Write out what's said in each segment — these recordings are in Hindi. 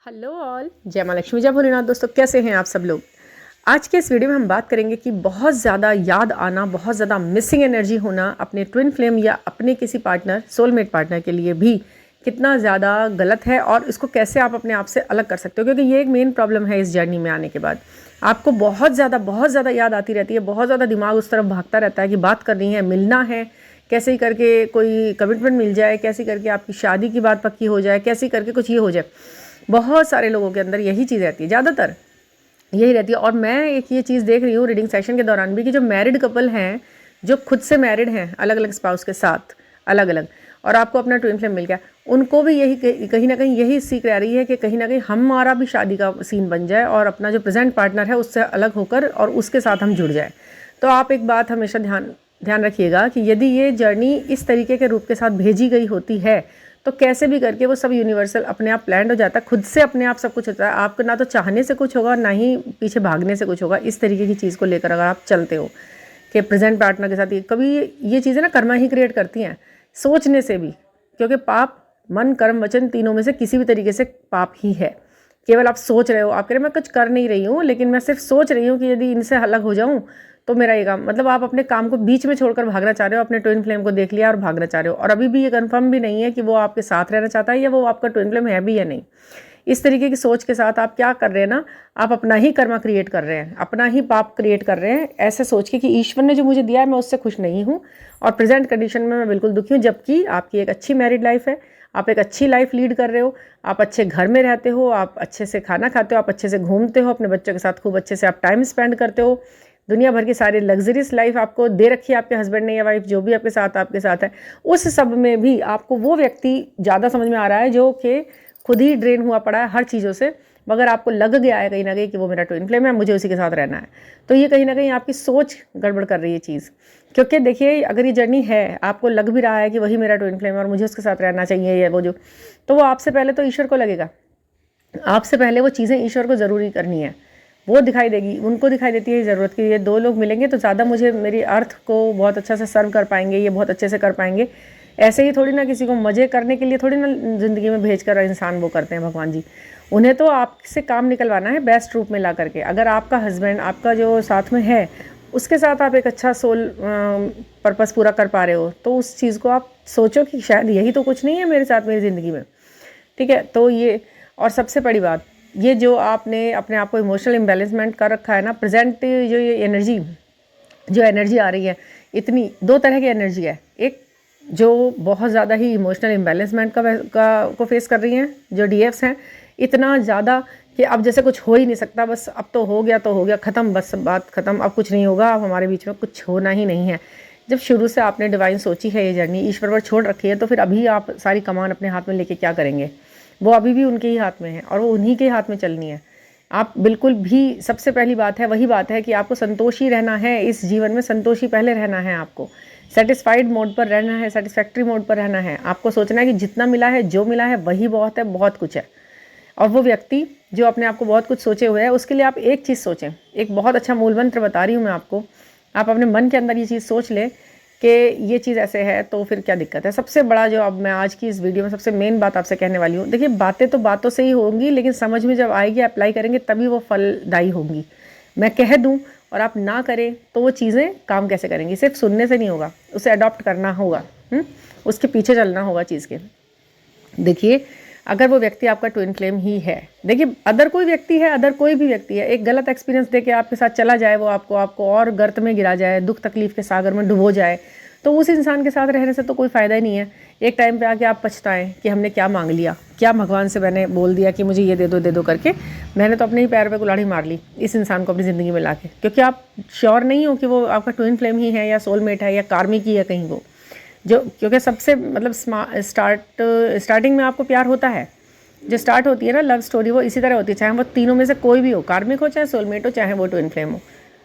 हेलो ऑल, जय माँ लक्ष्मी, जय भोलेनाथ। दोस्तों, कैसे हैं आप सब लोग। आज के इस वीडियो में हम बात करेंगे कि बहुत ज़्यादा याद आना, बहुत ज़्यादा मिसिंग एनर्जी होना अपने ट्विन फ्लेम या अपने किसी पार्टनर, सोलमेट पार्टनर के लिए भी कितना ज़्यादा गलत है और इसको कैसे आप अपने आप से अलग कर सकते हो, क्योंकि ये एक मेन प्रॉब्लम है। इस जर्नी में आने के बाद आपको बहुत ज़्यादा याद आती रहती है, बहुत ज़्यादा दिमाग उस तरफ भागता रहता है कि बात करनी है, मिलना है, कैसे ही करके कोई कमिटमेंट मिल जाए, कैसे करके आपकी शादी की बात पक्की हो जाए, कैसे करके कुछ ये हो जाए। बहुत सारे लोगों के अंदर यही चीज़ रहती है, ज़्यादातर यही रहती है। और मैं एक ये चीज़ देख रही हूँ रीडिंग सेशन के दौरान भी कि जो मैरिड कपल हैं, जो खुद से मैरिड हैं अलग अलग स्पाउस के साथ, अलग अलग, और आपको अपना ट्विन फ्लेम मिल गया, उनको भी यही कहीं ना कहीं यही सीख रह रही है कि कहीं ना कहीं हमारा भी शादी का सीन बन जाए और अपना जो प्रेजेंट पार्टनर है उससे अलग होकर और उसके साथ हम जुड़ जाए। तो आप एक बात हमेशा ध्यान रखिएगा कि यदि ये जर्नी इस तरीके के रूप के साथ भेजी गई होती है तो कैसे भी करके वो सब यूनिवर्सल अपने आप प्लान हो जाता है, खुद से अपने आप सब कुछ होता है। आपको ना तो चाहने से कुछ होगा, ना ही पीछे भागने से कुछ होगा। इस तरीके की चीज़ को लेकर अगर आप चलते हो कि प्रेजेंट पार्टनर के साथ, कभी ये चीज़ें ना कर्मा ही क्रिएट करती हैं, सोचने से भी। क्योंकि पाप मन कर्म वचन तीनों में से किसी भी तरीके से पाप ही है। केवल आप सोच रहे हो, आप कह रहे मैं कुछ कर नहीं रही हूँ, लेकिन मैं सिर्फ सोच रही हूँ कि यदि इनसे अलग हो जाऊँ तो मेरा ये काम, मतलब आप अपने काम को बीच में छोड़कर भागना चाह रहे हो। अपने ट्विन फ्लेम को देख लिया और भागना चाह रहे हो, और अभी भी ये कंफर्म भी नहीं है कि वो आपके साथ रहना चाहता है या वो आपका ट्विन फ्लेम है भी या नहीं। इस तरीके की सोच के साथ आप क्या कर रहे हैं ना, आप अपना ही कर्मा क्रिएट कर रहे हैं, अपना ही पाप क्रिएट कर रहे हैं, ऐसे सोच के कि ईश्वर ने जो मुझे दिया है मैं उससे खुश नहीं हूँ और प्रेजेंट कंडीशन में मैं बिल्कुल दुखी हूँ। जबकि आपकी एक अच्छी मैरिड लाइफ है, आप एक अच्छी लाइफ लीड कर रहे हो, आप अच्छे घर में रहते हो, आप अच्छे से खाना खाते हो, आप अच्छे से घूमते हो, अपने बच्चों के साथ खूब अच्छे से आप टाइम स्पेंड करते हो, दुनिया भर की सारी लग्जरियस लाइफ आपको दे रखी है आपके हस्बैंड ने या वाइफ, जो भी आपके साथ है। उस सब में भी आपको वो व्यक्ति ज़्यादा समझ में आ रहा है जो कि खुद ही ड्रेन हुआ पड़ा है हर चीज़ों से, मगर आपको लग गया है कहीं ना कहीं कि वो मेरा ट्विन फ्लेम है, मुझे उसी के साथ रहना है। तो ये कहीं ना कहीं आपकी सोच गड़बड़ कर रही है चीज़। क्योंकि देखिए, अगर ये जर्नी है, आपको लग भी रहा है कि वही मेरा ट्विन फ्लेम है और मुझे उसके साथ रहना चाहिए या वो जो, तो वो आपसे पहले तो ईश्वर को लगेगा। आपसे पहले वो चीज़ें ईश्वर को ज़रूरी करनी है, वो दिखाई देगी, उनको दिखाई देती है ज़रूरत की ये दो लोग मिलेंगे तो ज़्यादा मुझे मेरी अर्थ को बहुत अच्छा से सर्व कर पाएंगे, ये बहुत अच्छे से कर पाएंगे। ऐसे ही थोड़ी ना किसी को मज़े करने के लिए थोड़ी ना ज़िंदगी में भेज कर इंसान वो करते हैं भगवान जी। उन्हें तो आपसे काम निकलवाना है बेस्ट रूप में ला करके। अगर आपका हस्बैंड, आपका जो साथ में है, उसके साथ आप एक अच्छा सोल पर्पस पूरा कर पा रहे हो, तो उस चीज़ को आप सोचो कि शायद यही तो कुछ नहीं है मेरे साथ मेरी ज़िंदगी में। ठीक है, तो ये, और सबसे बड़ी बात ये, जो आपने अपने आप को इमोशनल इम्बैलेंसमेंट कर रखा है ना, प्रेजेंट जो ये एनर्जी आ रही है, इतनी दो तरह की एनर्जी है। एक जो बहुत ज़्यादा ही इमोशनल इम्बैलेंसमेंट को फेस कर रही हैं, जो डीएफ्स हैं, इतना ज़्यादा कि अब जैसे कुछ हो ही नहीं सकता, बस अब तो हो गया ख़त्म, बस बात ख़त्म, अब कुछ नहीं होगा, अब हमारे बीच में कुछ होना ही नहीं है। जब शुरू से आपने डिवाइन सोची है, ये जर्नी ईश्वर पर छोड़ रखी है, तो फिर अभी आप सारी कमान अपने हाथ में लेके क्या करेंगे। वो अभी भी उनके ही हाथ में है और वो उन्हीं के हाथ में चलनी है। आप बिल्कुल भी, सबसे पहली बात है वही बात है कि आपको संतोषी रहना है इस जीवन में, संतोषी पहले रहना है, आपको सेटिस्फाइड मोड पर रहना है, सेटिस्फैक्ट्री मोड पर रहना है। आपको सोचना है कि जितना मिला है, जो मिला है वही बहुत है, बहुत कुछ है। और वो व्यक्ति जो अपने आप को बहुत कुछ सोचे हुए है, उसके लिए आप एक चीज़ सोचें। एक बहुत अच्छा मूल मंत्र बता रही हूँ मैं आपको, आप अपने मन के अंदर ये चीज़ सोच लें कि ये चीज़ ऐसे है तो फिर क्या दिक्कत है। सबसे बड़ा जो अब मैं आज की इस वीडियो में सबसे मेन बात आपसे कहने वाली हूँ, देखिए बातें तो बातों से ही होंगी, लेकिन समझ में जब आएगी, अप्लाई करेंगे तभी वो फलदायी होंगी। मैं कह दूँ और आप ना करें तो वो चीज़ें काम कैसे करेंगी। सिर्फ सुनने से नहीं होगा, उसे अडॉप्ट करना होगा, उसके पीछे चलना होगा चीज़ के। देखिए, अगर वो व्यक्ति आपका ट्विन फ्लेम ही है, देखिए अदर कोई व्यक्ति है, अदर कोई भी व्यक्ति है, एक गलत एक्सपीरियंस देके आपके साथ चला जाए, वो आपको और गर्त में गिरा जाए, दुख तकलीफ के सागर में डुबो जाए, तो उस इंसान के साथ रहने से तो कोई फ़ायदा ही नहीं है। एक टाइम पे आके आप पछताएं कि हमने क्या मांग लिया, क्या भगवान से मैंने बोल दिया कि मुझे ये दे दो करके, मैंने तो अपने ही पैर पे कुल्हाड़ी मार ली इस इंसान को अपनी ज़िंदगी में ला के, क्योंकि आप श्योर नहीं हो कि वो आपका ट्विन फ्लेम ही है या सोलमेट है या कार्मिक ही है कहीं वो। जो, क्योंकि सबसे मतलब स्टार्टिंग में आपको प्यार होता है, जो स्टार्ट होती है ना लव स्टोरी, वो इसी तरह होती है, चाहे वो तीनों में से कोई भी हो, कार्मिक हो चाहे सोलमेट हो चाहे वो ट्विन फ्लेम हो।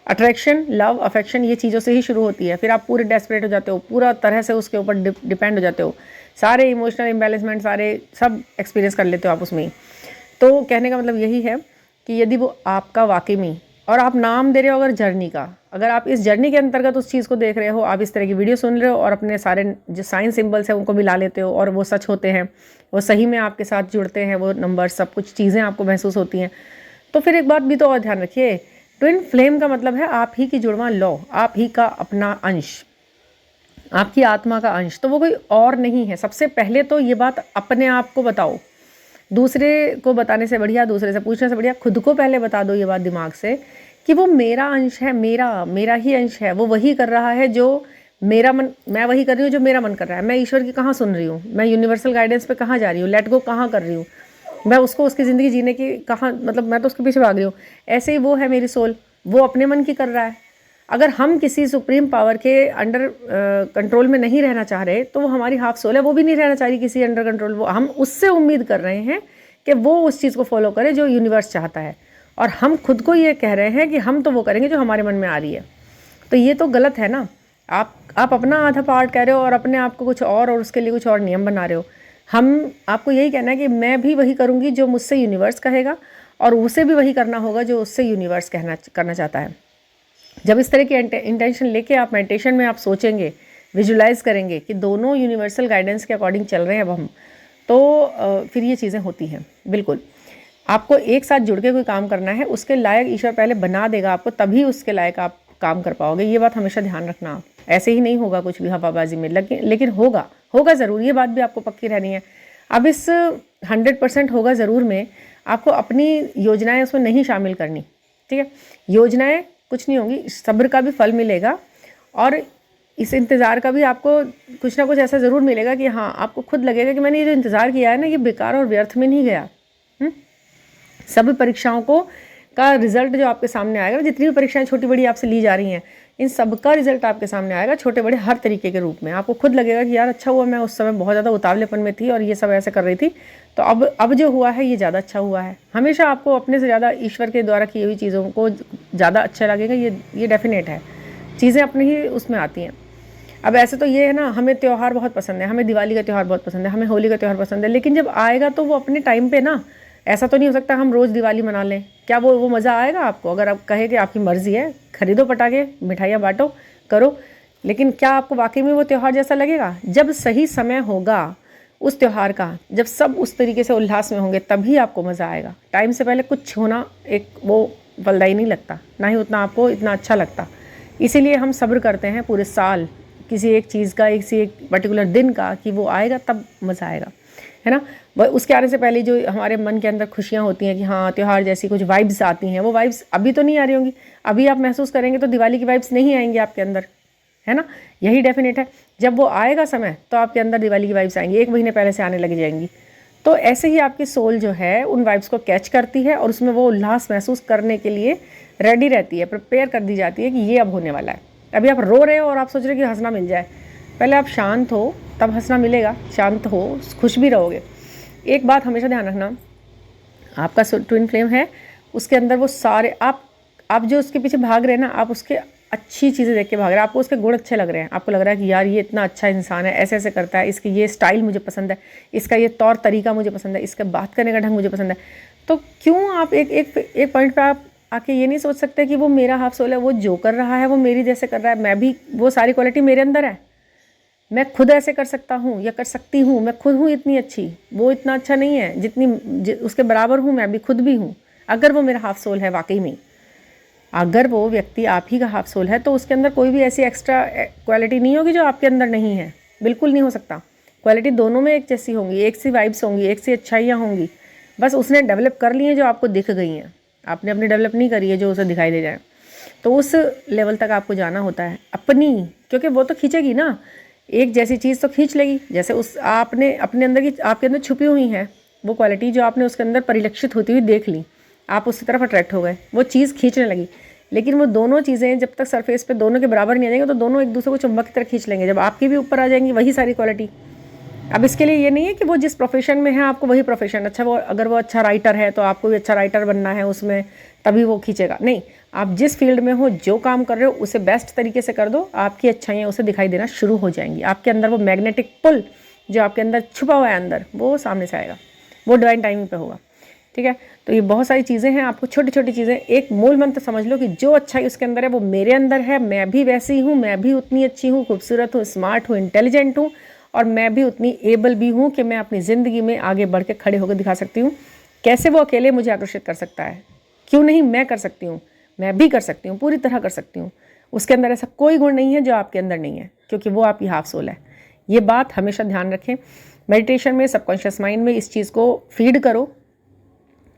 अट्रैक्शन, लव, अफेक्शन, ये चीज़ों से ही शुरू होती है। फिर आप पूरे डेस्परेट हो जाते हो, पूरा तरह से उसके ऊपर डिपेंड हो जाते हो, सारे इमोशनल इम्बैलेंसमेंट सारे सब एक्सपीरियंस कर लेते हो आप उसमें ही। तो कहने का मतलब यही है कि यदि वो आपका वाकई में और आप नाम दे रहे हो अगर जर्नी का, अगर आप इस जर्नी के अंतर्गत उस चीज़ को देख रहे हो, आप इस तरह की वीडियो सुन रहे हो और अपने सारे जो साइन सिंबल्स हैं उनको मिला लेते हो और वो सच होते हैं, वो सही में आपके साथ जुड़ते हैं, वो नंबर सब कुछ चीज़ें आपको महसूस होती हैं, तो फिर एक बात भी तो और ध्यान रखिए, ट्विन फ्लेम का मतलब है आप ही की जुड़वां लौ, आप ही का अपना अंश, आपकी आत्मा का अंश, तो वो कोई और नहीं है। सबसे पहले तो ये बात अपने आप को बताओ, दूसरे को बताने से बढ़िया, दूसरे से पूछने से बढ़िया खुद को पहले बता दो ये बात दिमाग से कि वो मेरा अंश है, मेरा ही अंश है, वो वही कर रहा है जो मेरा मन, मैं वही कर रही हूँ जो मेरा मन कर रहा है। मैं ईश्वर की कहाँ सुन रही हूँ, मैं यूनिवर्सल गाइडेंस पे कहाँ जा रही हूँ, लेट गो कहाँ कर रही हूँ, मैं उसको उसकी ज़िंदगी जीने की कहाँ, मतलब मैं तो उसके पीछे भाग रही हूँ। ऐसे ही वो है मेरी सोल, वो अपने मन की कर रहा है। अगर हम किसी सुप्रीम पावर के अंडर कंट्रोल में नहीं रहना चाह रहे तो वो हमारी हाफ सोल है, वो भी नहीं रहना चाह रही किसी अंडर कंट्रोल, वो हम उससे उम्मीद कर रहे हैं कि वो उस चीज़ को फॉलो करे जो यूनिवर्स चाहता है, और हम खुद को ये कह रहे हैं कि हम तो वो करेंगे जो हमारे मन में आ रही है। तो ये तो गलत है ना। आप अपना आधा पार्ट कह रहे हो और अपने आप को कुछ और उसके लिए कुछ और नियम बना रहे हो। हम आपको यही कहना है कि मैं भी वही करूँगी जो मुझसे यूनिवर्स कहेगा, और उसे भी वही करना होगा जो उससे यूनिवर्स करना चाहता है। जब इस तरह की इंटेंशन लेके आप मेडिटेशन में आप सोचेंगे, विजुलाइज करेंगे कि दोनों यूनिवर्सल गाइडेंस के अकॉर्डिंग चल रहे हैं अब हम, तो फिर ये चीज़ें होती हैं। बिल्कुल आपको एक साथ जुड़ के कोई काम करना है, उसके लायक ईश्वर पहले बना देगा आपको, तभी उसके लायक आप काम कर पाओगे। ये बात हमेशा ध्यान रखना आप, ऐसे ही नहीं होगा कुछ भी हवाबाजी में, लेकिन होगा ज़रूर, ये बात भी आपको पक्की रहनी है। अब इस 100% होगा ज़रूर में आपको अपनी योजनाएं उसमें नहीं शामिल करनी, ठीक है। योजनाएं कुछ नहीं होंगी, सब्र का भी फल मिलेगा, और इस इंतज़ार का भी आपको कुछ ना कुछ ऐसा ज़रूर मिलेगा कि हाँ, आपको खुद लगेगा कि मैंने ये जो इंतज़ार किया है ना, ये बेकार और व्यर्थ में नहीं गया। सभी परीक्षाओं का रिजल्ट जो आपके सामने आएगा, जितनी भी परीक्षाएं छोटी बड़ी आपसे ली जा रही हैं, इन सब का रिजल्ट आपके सामने आएगा, छोटे बड़े हर तरीके के रूप में। आपको खुद लगेगा कि यार अच्छा हुआ मैं उस समय बहुत ज़्यादा उतावलेपन में थी और ये सब ऐसे कर रही थी, तो अब जो हुआ है ये ज़्यादा अच्छा हुआ है। हमेशा आपको अपने से ज़्यादा ईश्वर के द्वारा की हुई चीज़ों को ज़्यादा अच्छा लगेगा, ये डेफिनेट है। चीज़ें अपने ही उसमें आती हैं। अब ऐसे तो ये है ना, हमें त्यौहार बहुत पसंद है, हमें दिवाली का त्यौहार बहुत पसंद है, हमें होली का त्यौहार पसंद है, लेकिन जब आएगा तो वो अपने टाइम पे ना, ऐसा तो नहीं हो सकता हम रोज़ दिवाली मना लें। क्या वो मज़ा आएगा आपको? अगर आप कहे कि आपकी मर्ज़ी है, खरीदो पटाखे, मिठाइयाँ बांटो, करो, लेकिन क्या आपको वाकई में वो त्यौहार जैसा लगेगा? जब सही समय होगा उस त्यौहार का, जब सब उस तरीके से उल्लास में होंगे, तभी आपको मज़ा आएगा। टाइम से पहले कुछ होना एक वो फलदायी नहीं लगता, ना ही उतना आपको इतना अच्छा लगता। इसीलिए हम सब्र करते हैं पूरे साल किसी एक चीज़ का, किसी एक पर्टिकुलर दिन का, कि वो आएगा तब मज़ा आएगा, है ना। वह उसके आने से पहले जो हमारे मन के अंदर खुशियाँ होती हैं कि हाँ त्यौहार जैसी कुछ वाइब्स आती हैं, वो वाइब्स अभी तो नहीं आ रही होंगी, अभी आप महसूस करेंगे तो दिवाली की वाइब्स नहीं आएंगी आपके अंदर, है ना। यही डेफिनेट है, जब वो आएगा समय तो आपके अंदर दिवाली की वाइब्स आएंगी, 1 महीने पहले से आने लग जाएंगी। तो ऐसे ही आपकी सोल जो है उन वाइब्स को कैच करती है और उसमें वो उल्लास महसूस करने के लिए रेडी रहती है, प्रिपेयर कर दी जाती है कि ये अब होने वाला है। अभी आप रो रहे हो और आप सोच रहे हो कि हंसना मिल जाए, पहले आप शांत हो तब हंसना मिलेगा, शांत हो खुश भी रहोगे। एक बात हमेशा ध्यान रखना, आपका ट्विन फ्लेम है, उसके अंदर वो सारे आप जो उसके पीछे भाग रहे हैं ना, आप उसके अच्छी चीज़ें देख के भाग रहे हैं, आपको उसके गुण अच्छे लग रहे हैं, आपको लग रहा है कि यार ये इतना अच्छा इंसान है, ऐसे ऐसे करता है, इसकी ये स्टाइल मुझे पसंद है, इसका ये तौर तरीका मुझे पसंद है, इसका बात करने का ढंग मुझे पसंद है। तो क्यों आप एक पॉइंट पे आप आके ये नहीं सोच सकते कि वो मेरा हाफ सोल है, वो जो कर रहा है वो मेरी जैसे कर रहा है, मैं भी वो सारी क्वालिटी मेरे अंदर है, मैं खुद ऐसे कर सकता हूँ या कर सकती हूँ, मैं खुद हूँ इतनी अच्छी, वो इतना अच्छा नहीं है जितनी उसके बराबर हूँ, मैं भी खुद भी हूँ। अगर वो मेरा हाफ सोल है वाकई में, अगर वो व्यक्ति आप ही का हाफ सोल है, तो उसके अंदर कोई भी ऐसी एक्स्ट्रा क्वालिटी नहीं होगी जो आपके अंदर नहीं है, बिल्कुल नहीं हो सकता। क्वालिटी दोनों में एक जैसी होंगी, एक सी वाइब्स होंगी, एक सी अच्छाइयाँ होंगी, बस उसने डेवलप कर ली हैं जो आपको दिख गई हैं, आपने अपनी डेवलप नहीं करी है जो उसे दिखाई दे जाए। तो उस लेवल तक आपको जाना होता है अपनी, क्योंकि वो तो खींचेगी ना, एक जैसी चीज़ तो खींच लेगी, जैसे उस आपने अपने अंदर की आपके अंदर छुपी हुई है वो क्वालिटी जो आपने उसके अंदर परिलक्षित होती हुई देख ली, आप उसकी तरफ अट्रैक्ट हो गए, वो चीज़ खींचने लगी। लेकिन वो दोनों चीज़ें जब तक सरफेस पे दोनों के बराबर नहीं आ जाएंगे तो दोनों एक दूसरे को चुंबक की तरह खींच लेंगे, जब आपकी भी ऊपर आ जाएंगी वही सारी क्वालिटी। अब इसके लिए ये नहीं है कि वो जिस प्रोफेशन में है आपको वही प्रोफेशन, अच्छा वो अगर वो अच्छा राइटर है तो आपको भी अच्छा राइटर बनना है उसमें, तभी वो खींचेगा, नहीं। आप जिस फील्ड में हो, जो काम कर रहे हो, उसे बेस्ट तरीके से कर दो, आपकी अच्छाइयाँ उसे दिखाई देना शुरू हो जाएंगी। आपके अंदर वो मैग्नेटिक पुल जो आपके अंदर छुपा हुआ है अंदर, वो सामने से आएगा, वो डिवाइन टाइमिंग पे होगा, ठीक है। तो ये बहुत सारी चीज़ें हैं, आपको छोटी छोटी चीज़ें, एक मूल मंत्र समझ लो कि जो अच्छाई उसके अंदर है वो मेरे अंदर है, मैं भी वैसी हूँ, मैं भी उतनी अच्छी हूँ, खूबसूरत हूँ, स्मार्ट हूँ, इंटेलिजेंट हूँ, और मैं भी उतनी एबल भी हूँ कि मैं अपनी ज़िंदगी में आगे बढ़ के खड़े होकर दिखा सकती हूँ। कैसे वो अकेले मुझे आकर्षित कर सकता है, क्यों नहीं मैं कर सकती हूँ, मैं भी कर सकती हूँ, पूरी तरह कर सकती हूँ। उसके अंदर ऐसा कोई गुण नहीं है जो आपके अंदर नहीं है, क्योंकि वो आपकी हाफ सोल है। ये बात हमेशा ध्यान रखें। मेडिटेशन में, सबकॉन्शियस माइंड में इस चीज़ को फीड करो,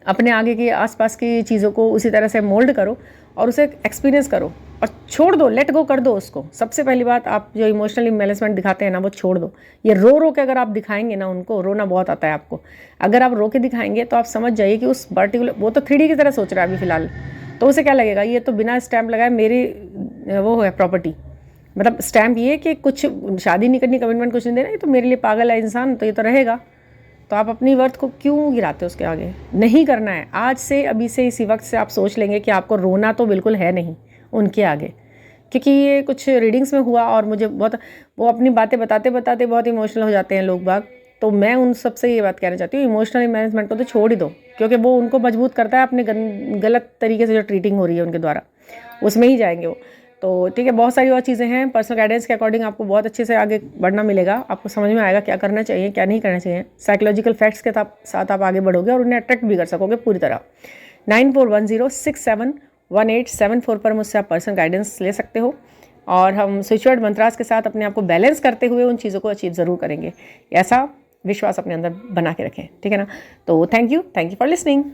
अपने आगे के आसपास की चीज़ों को उसी तरह से मोल्ड करो और उसे एक्सपीरियंस करो और छोड़ दो, लेट गो कर दो उसको। सबसे पहली बात, आप जो इमोशनल इम्बैलेंसमेंट दिखाते हैं ना, वो छोड़ दो। ये रो रो के अगर आप दिखाएंगे ना, उनको रोना बहुत आता है आपको, अगर आप रो के दिखाएंगे तो आप समझ जाइए कि उस पर्टिकुलर, वो तो 3D की तरह सोच रहा है अभी फिलहाल, तो उसे क्या लगेगा, ये तो बिना स्टैम्प लगाए मेरी वो है प्रॉपर्टी, मतलब स्टैम्प ये कि कुछ शादी नहीं करनी, कमिटमेंट कुछ नहीं देना, ये तो मेरे लिए पागल है इंसान, तो ये तो रहेगा। तो आप अपनी वर्थ को क्यों गिराते हो उसके आगे? नहीं करना है। आज से, अभी से, इसी वक्त से आप सोच लेंगे कि आपको रोना तो बिल्कुल है नहीं उनके आगे, क्योंकि ये कुछ रीडिंग्स में हुआ और मुझे बहुत, वो अपनी बातें बताते बताते बहुत इमोशनल हो जाते हैं लोग बाग। तो मैं उन सबसे ये बात कहना चाहती हूँ, इमोशनल मैनेजमेंट को तो छोड़ ही दो, क्योंकि वो उनको मजबूत करता है अपने गलत तरीके से जो ट्रीटिंग हो रही है उनके द्वारा, उसमें ही जाएंगे वो। तो ठीक है, बहुत सारी और चीज़ें हैं। पर्सनल गाइडेंस के अकॉर्डिंग आपको बहुत अच्छे से आगे बढ़ना मिलेगा, आपको समझ में आएगा क्या करना चाहिए क्या नहीं करना चाहिए। साइकोलॉजिकल फैक्ट्स के साथ आप आगे बढ़ोगे और उन्हें अट्रैक्ट भी कर सकोगे पूरी तरह। 9410671874 पर मुझसे आप पर्सनल गाइडेंस ले सकते हो, और हम स्विचवर्ड मंत्रास के साथ अपने आप को बैलेंस करते हुए उन चीज़ों को अचीव ज़रूर करेंगे। ऐसा विश्वास अपने अंदर बना के रखें, ठीक है ना। तो थैंक यू फॉर लिसनिंग।